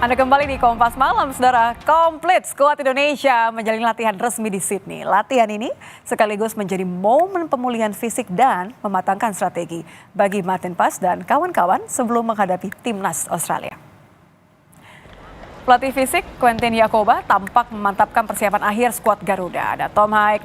Anda kembali di Kompas Malam, saudara. Komplit skuad Indonesia menjalani latihan resmi di Sydney. Latihan ini sekaligus menjadi momen pemulihan fisik dan mematangkan strategi bagi Martin Pas dan kawan-kawan sebelum menghadapi Timnas Australia. Pelatih fisik Quentin Yakoba tampak memantapkan persiapan akhir skuad Garuda. Ada Tom Haik,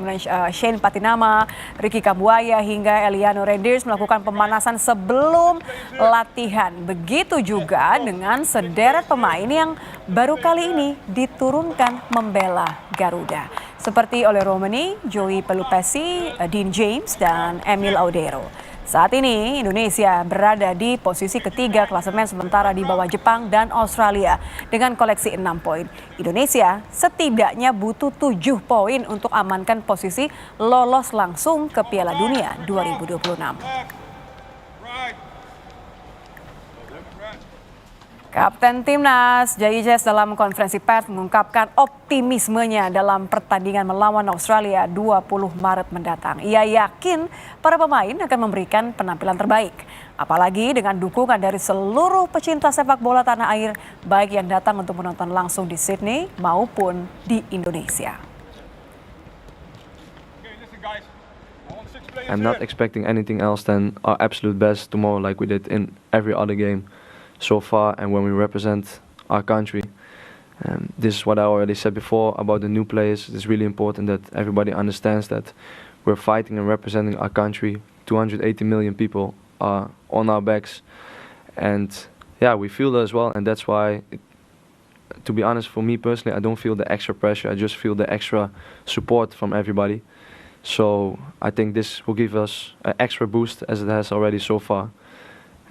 Shane Patinama, Ricky Kambuaya hingga Eliano Reindeers melakukan pemanasan sebelum latihan. Begitu juga dengan sederet pemain yang baru kali ini diturunkan membela Garuda. Seperti Ole Romani, Joey Pelupesi, Dean James, dan Emil Audero. Saat ini Indonesia berada di posisi ketiga klasemen sementara di bawah Jepang dan Australia dengan koleksi 6 poin. Indonesia setidaknya butuh 7 poin untuk amankan posisi lolos langsung ke Piala Dunia 2026. Kapten Timnas JIJS dalam konferensi pers mengungkapkan optimismenya dalam pertandingan melawan Australia 20 Maret mendatang. Ia yakin para pemain akan memberikan penampilan terbaik. Apalagi dengan dukungan dari seluruh pecinta sepak bola tanah air, baik yang datang untuk menonton langsung di Sydney maupun di Indonesia. I'm not expecting anything else than our absolute best tomorrow like we did in every other game so far, and when we represent our country. This is what I already said before about the new players. It's really important that everybody understands that we're fighting and representing our country. 280 million people are on our backs, and yeah, we feel that as well, and that's why to be honest, for me personally, I don't feel the extra pressure. I just feel the extra support from everybody. So I think this will give us an extra boost as it has already so far,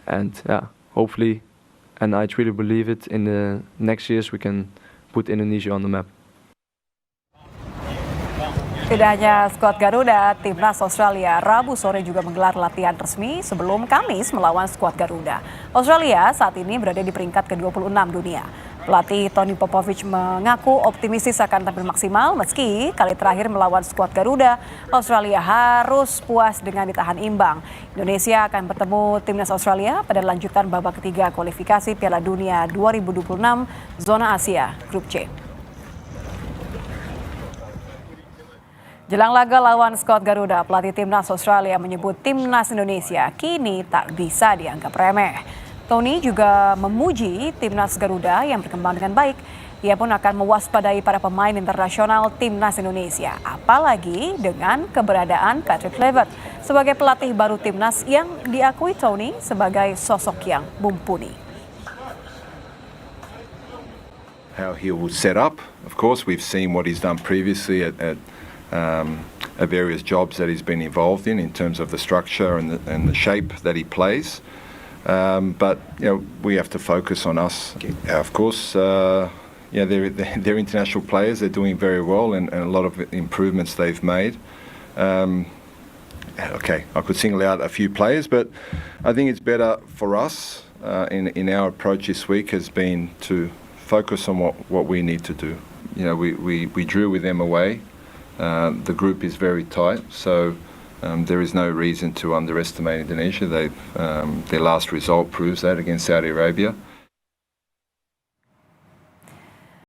and yeah, hopefully, and I truly believe it, in the next years we can put Indonesia on the map. Tidak hanya skuad Garuda, Timnas Australia Rabu sore juga menggelar latihan resmi sebelum Kamis melawan skuad Garuda. Australia saat ini berada di peringkat ke-26 dunia. Pelatih Tony Popovich mengaku optimistis akan tampil maksimal meski kali terakhir melawan skuad Garuda, Australia harus puas dengan ditahan imbang. Indonesia akan bertemu Timnas Australia pada lanjutan babak ketiga kualifikasi Piala Dunia 2026 zona Asia Grup C. Jelang laga lawan skuad Garuda, pelatih Timnas Australia menyebut Timnas Indonesia kini tak bisa dianggap remeh. Tony juga memuji Timnas Garuda yang berkembang dengan baik. Ia pun akan mewaspadai para pemain internasional Timnas Indonesia, apalagi dengan keberadaan Patrick Kluivert sebagai pelatih baru Timnas yang diakui Tony sebagai sosok yang mumpuni. How he will set up, of course, we've seen what he's done previously at various jobs that he's been involved in terms of the structure and the shape that he plays. But you know, we have to focus on us. Of course, they're international players. They're doing very well, and a lot of improvements they've made. Okay, I could single out a few players, but I think it's better for us in our approach this week has been to focus on what we need to do. You know, we drew with them away. The group is very tight, so there is no reason to underestimate Indonesia. Their last result proves that against Saudi Arabia.